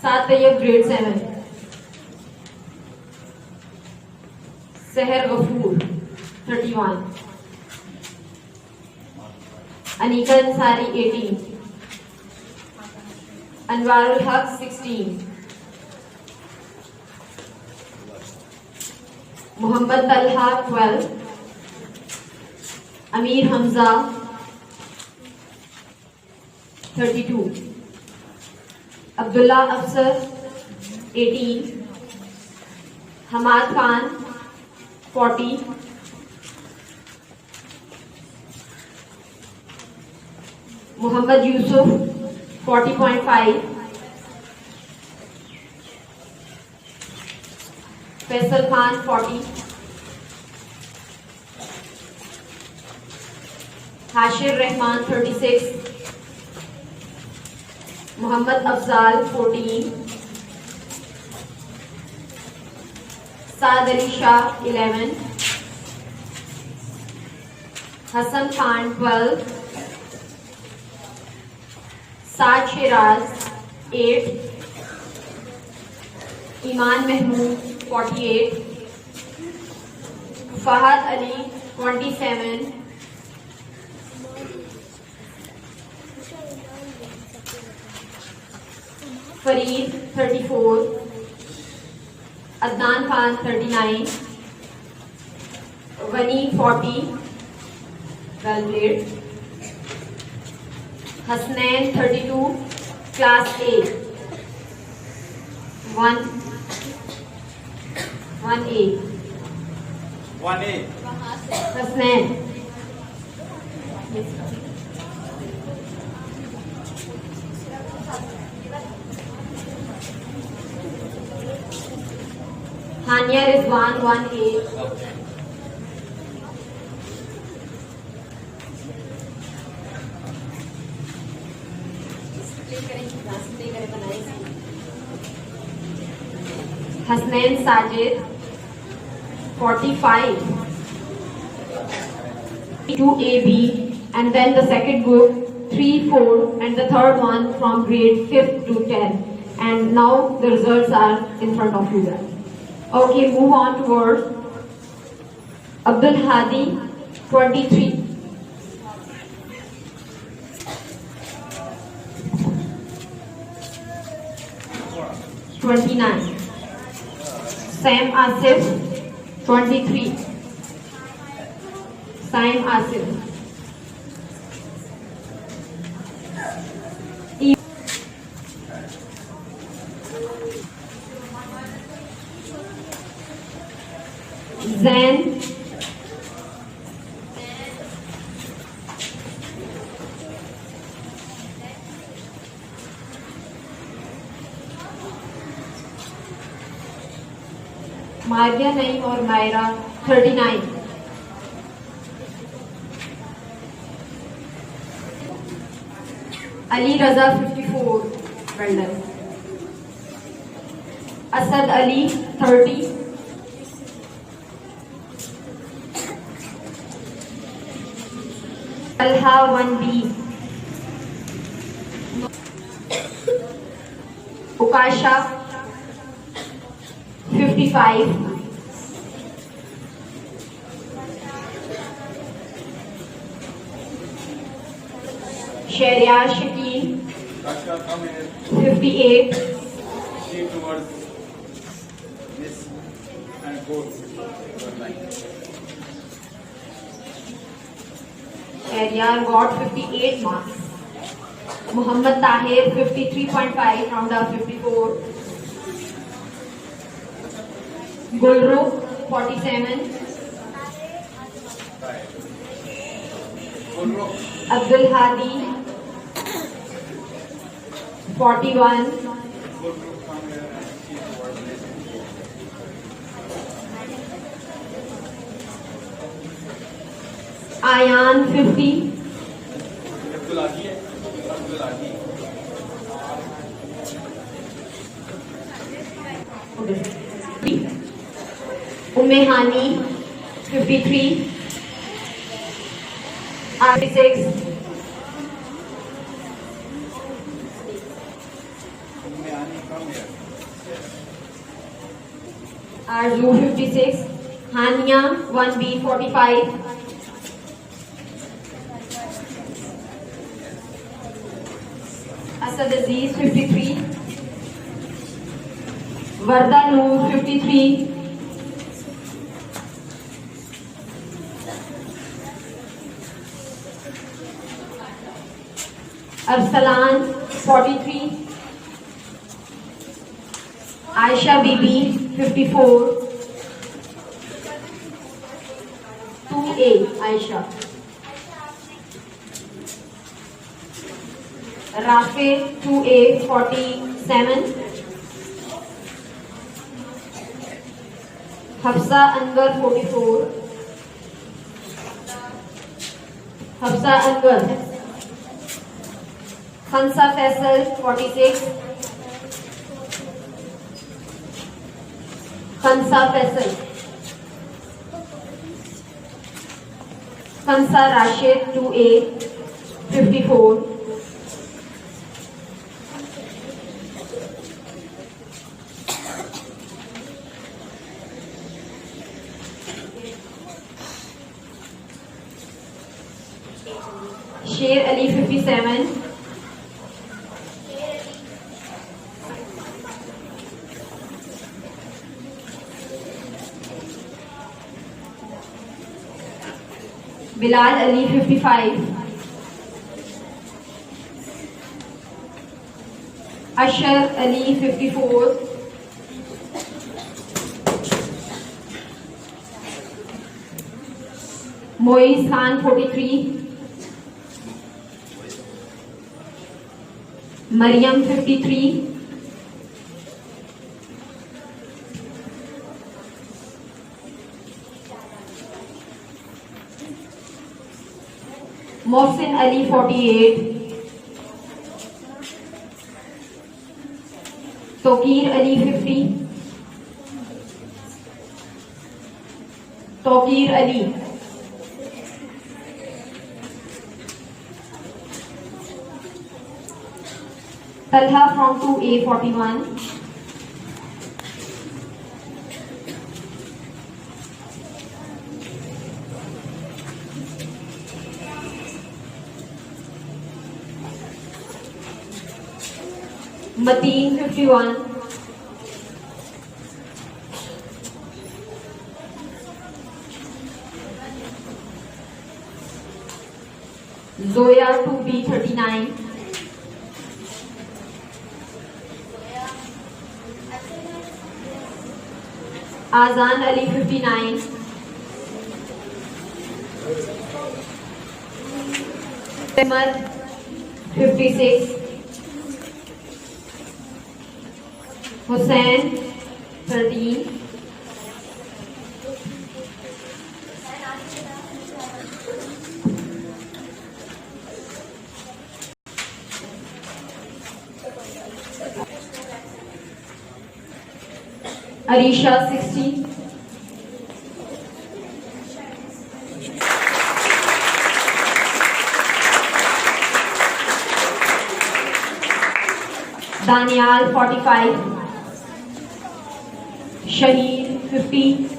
سعد طیب grade 7. سحر غفور 31. انیکا انصاری 18. انوار الحق 16. محمد طلحہ 12. امیر حمزہ 32. عبداللہ افسر 18. حماد خان 40. محمد یوسف 40.5. فیصل خان 40. حاشر رحمان 36. محمد افضال 14. سعد علی شاہ 11. حسن خان 12. سعد شیراز 8. ایمان محمود 48. فہد علی 27. فرید 34. عدنان خان 39. غنی 40. well played. Hasnain 32. class A 1A. Hasnain. Hania Rizwan 1A. Hasnain Sajid 45. 2AB and then the second group 3, 4 and the third one from grade 5th to 10, and now the results are in front of you guys. Okay, move on towards Abdul Hadi 23. Sam Asif 23. Sam Asif. Zain Maria Naeem और मायरा 39. अली रजा 54. well done. Asad Ali 30. Talha 1B. उकाशा 55. Shahryar Shakeel 58. Shahryar got 58 marks. Muhammad Tahir 53.5, round up 54. Gulru 47. Abdul Hadi 41. Ayan 50. Umehani 53. 6. Arzu 56, Hania 1B 45, Asad Aziz 53, Varda Noor 53, Arsalan 43, Aisha Bibi 54, 2A Aisha, Rafe 2A 47, Hafsa Anwar 44, Hafsa Anwar, Khansa Faisal 46, Khansa Faisal, Khansa Rashid 2A 54, Sher Ali 57, Bilal Ali 55, Ashar Ali 54, Moiz Khan 43, Maryam 53, Mohsin Ali 48, Tokir Ali 50, Tokir Ali, Talha from 2A 41, Mateen 51, Zoya 2B 39, Azan Ali 59, Ahmad 56, Hussain 13, Arisha 60, Daniel 45, Shaheen 50,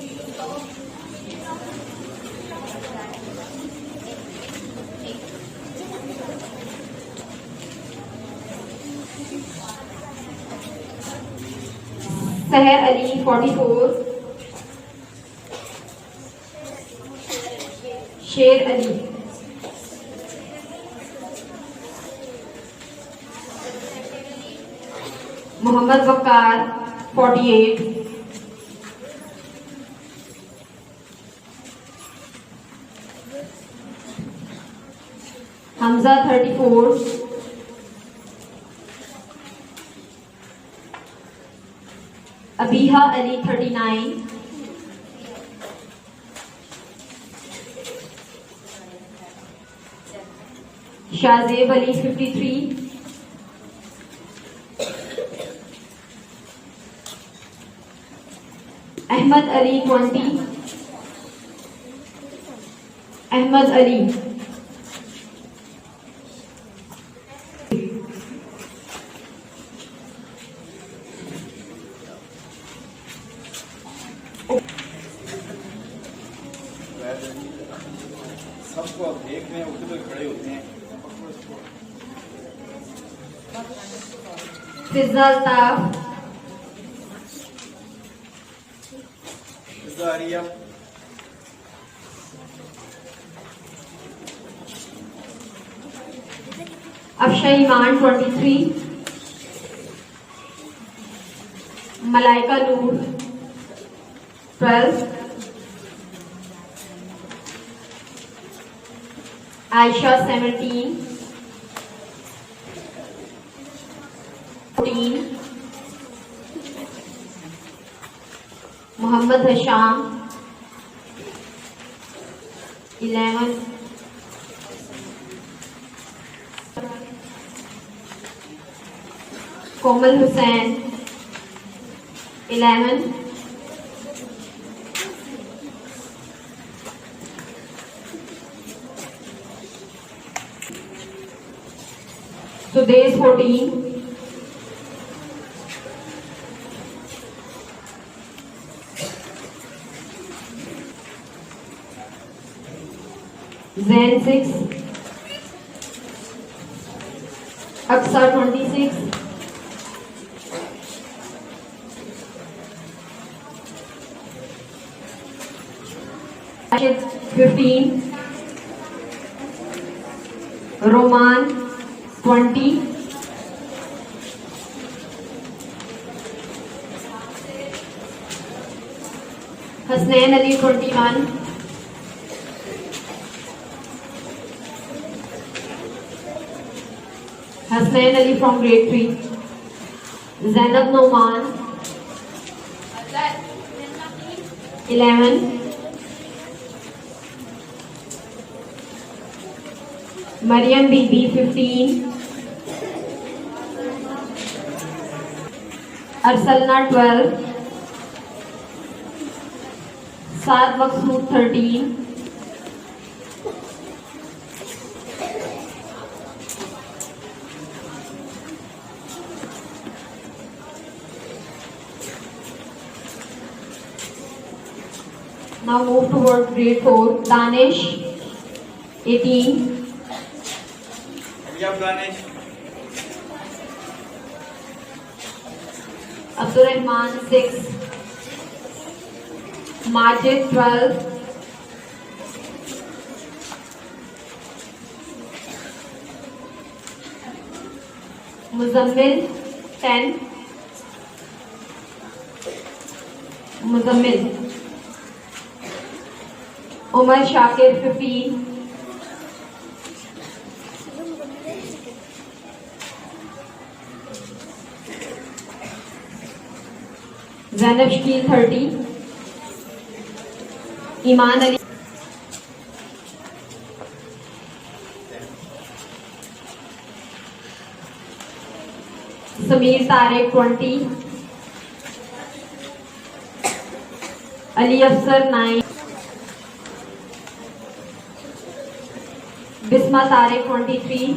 Seher Ali 44, Sher Ali, Muhammad Waqar 48, Hamza 34, Abiha Ali 39, Shazeb Ali 53, Ahmad Ali 20, Ahmad Ali, سب کو آپ دیکھ رہے ہیں اٹھتے ہوئے کھڑے ہوتے ہیں. الطاف, زاریہ, افشا ایمان 23, ملائکہ نور 12, عائشہ 17, 14, محمد حشام 11, کومل حسین 11, Sudesh 14, Zain 6, Aqsa 26, Rashid 15, Roman 20, Hasnain Ali 21, Hasnain Ali from grade 3, Zainab Noman 11, Maryam Bibi 15, Arsalna 12, Saad Maqsood 13, now move towards grade 4, Danish 18, Danish, Abdurrahman 6, Majid 12, Muzammil 10, Muzammil, Umar Shakir 15, Zainab Shakil 30, Iman Ali, Sameer Tariq 20, Ali Afsar 9, Bisma Tariq 23,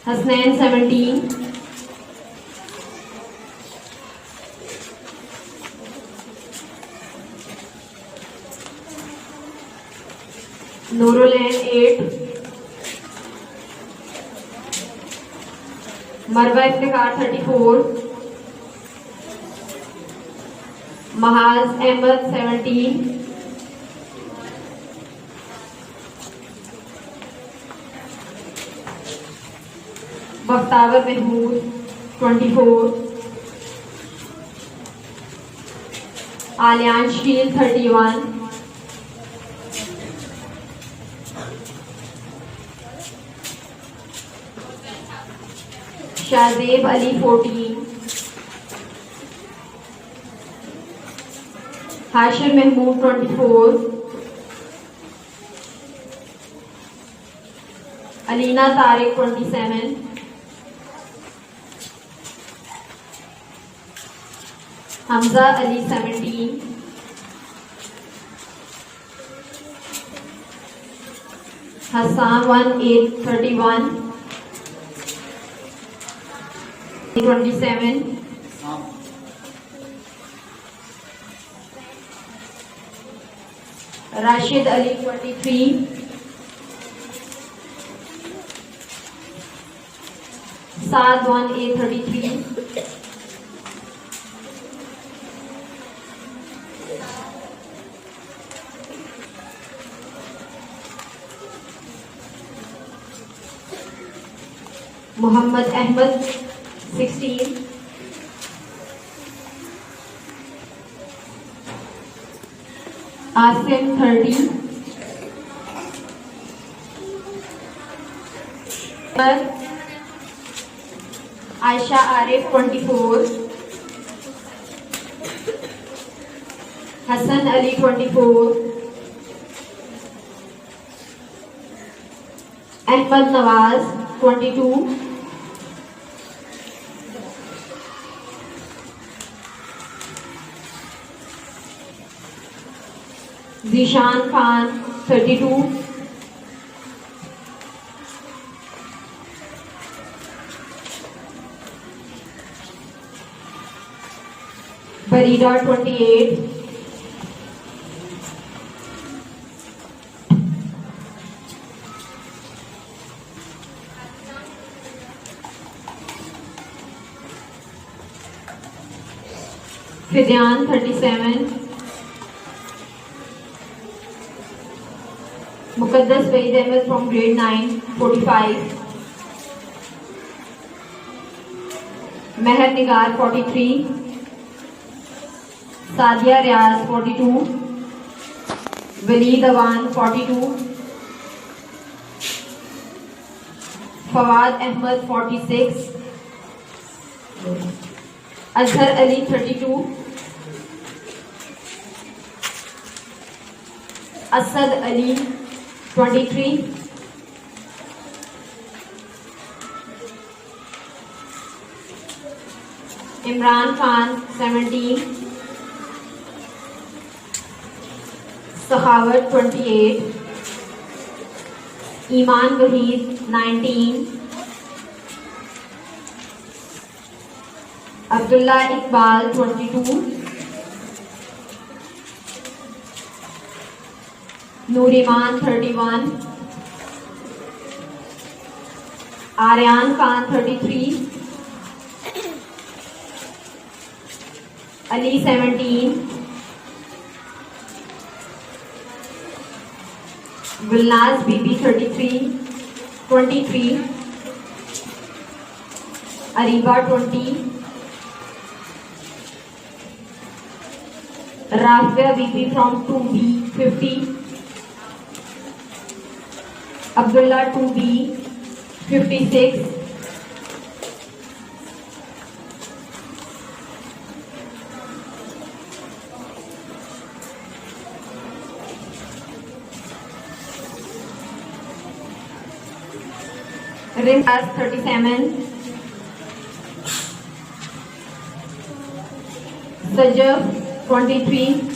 Hasnain 17, Nurulain 8, Marwa Iftikhar 34, Mahaz Ahmed 17, Bakhtavar Mahmood 24, Alyan Sheel 31, Shahzeb Ali 14, Hashir Mahmood 24, Alina Tariq 27, Hamza Ali 17, Hassan 1831, 27, Rashid Ali 23, Saad 1A33, Muhammad Ahmed 16, Asim 30, Aisha Arif 24, Hassan Ali 24, Ahmad Nawaz 22, Zishan Khan 32, Barida 28, Fidyan 37, Muqaddas Waheed Ahmed from grade 9 45, Meher Nigar 43, Sadia Riaz 42, Waleed Awan 42, Fawad Ahmed 46, Azhar Ali 32, Asad Ali 23, Imran Khan 17, Sakhawat 28, Iman Waheed 19, Abdullah Iqbal 22, Nooriman 31, Aryan Khan 33, Ali 17, Gulnaz Bibi 23, Ariba 20, Rafia Bibi from 2B 50, Abdullah 2B 56, Rimaz 37, Sajaf 23,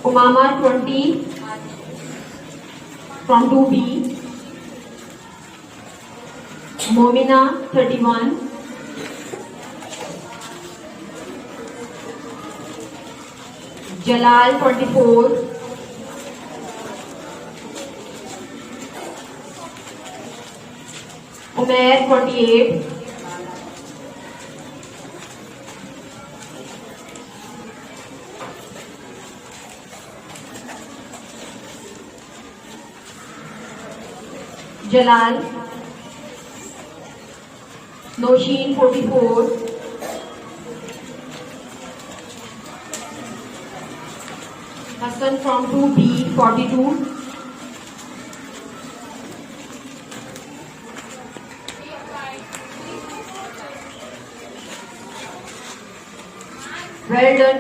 Umama 20 from 2B, Momina 31, Jalal 24, Umair 28, Jalal, Noshin 44, Hassan from 2B 42, well done.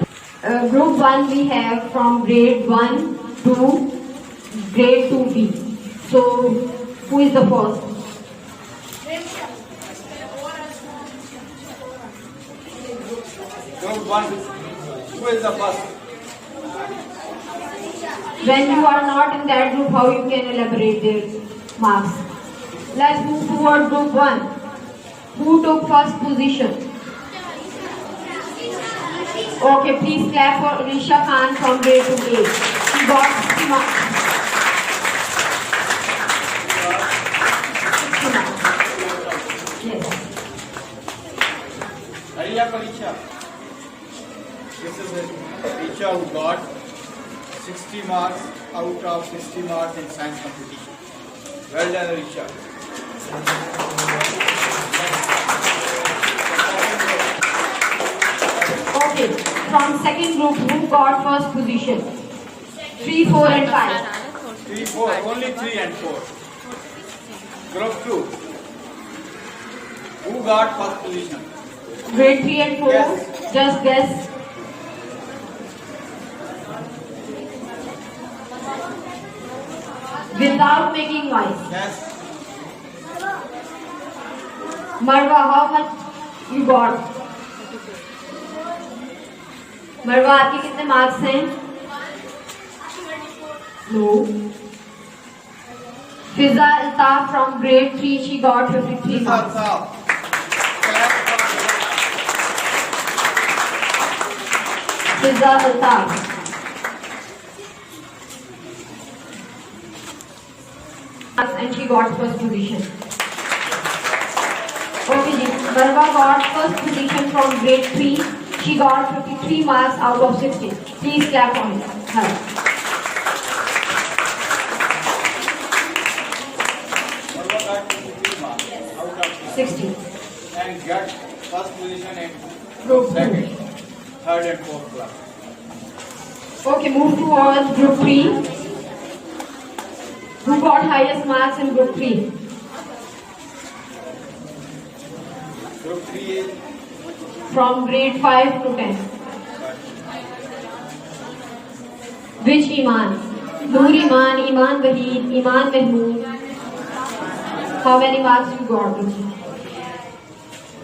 Group 1 we have from grade 1 to grade 2B. So who is the first? Group 1, who is the first? When you are not in that group, how you can elaborate their marks? Let's move toward group 1. Who took first position? Okay, please clap for Risha Khan from grade 2A. She got 60 marks. 60 marks. Yes. Hariya Pariksha. This is a teacher who got 60 marks out of 60 marks in science competition. Well done, Hariya. Okay, from second group, who got first position? 3, 4 and 5. 3, 4, only 3 and 4. Group 2. Who got first position? Grade 3 and 4. Yes. Just guess. Without making noise. Yes. Marwa, how much you got? मरवा आपके कितने marks हैं? No. Fiza Altaf from grade 3, she got 53 marks. Fiza Altaf. And she got first position. Okay, ji. Marwa got first position from grade 3. She got 53 marks out of 60. Please clap for her. Marwa got 53 marks out of 60. And got first position in Group second, third and fourth class. Okay, move towards group 3. Who got highest marks in group 3? Group 3 is From grade 5 to 10. Which Iman? Noor Iman, Iman Waheed, Iman Mahmood. How many marks you got?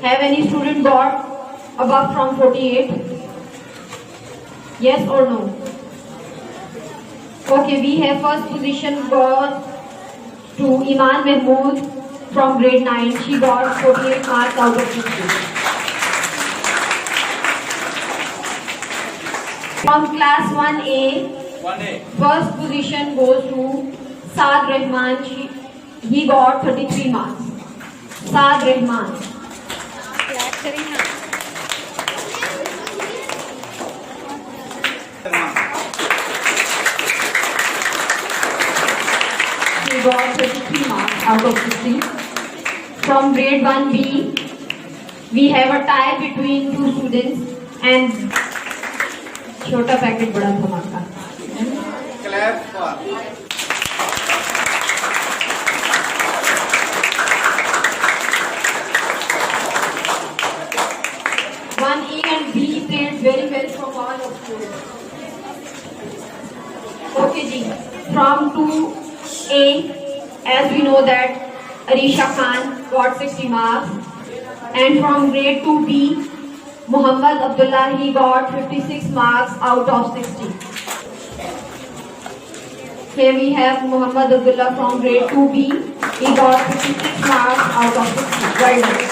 Have any student got above from 48? Yes or no? Okay, we have first position got to Iman Mahmood from grade 9. She got 48 marks out of 60. From class 1A, 1A. first position goes to Saad Rahman. He got 33 marks. Saad Rahman. He got 33 marks out of 60. From grade 1B, we have a tie between two students and छोटा packet बड़ा धमाका. Clap for 1A and B played very well from all of schools. Okay, ji. From 2A, as we know that Arisha Khan got 60 marks, and from grade 2B, Muhammad Abdullah, he got 56 marks out of 60. Here we have Muhammad Abdullah from grade 2B. He got 56 marks out of 60. Well done.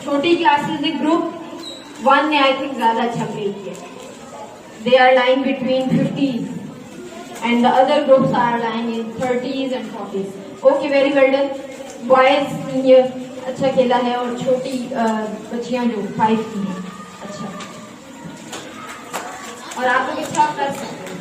छोटी classes में group 1 ने I think ज्यादा अच्छा play किया. They are lying between 50s. And the other groups are lying in 30s and 40s. Okay, very well done. Boys ने अच्छा खेला है और छोटी बच्चियां जो 5 की हैं अच्छा. और आप लोग अच्छा कर सकते हैं.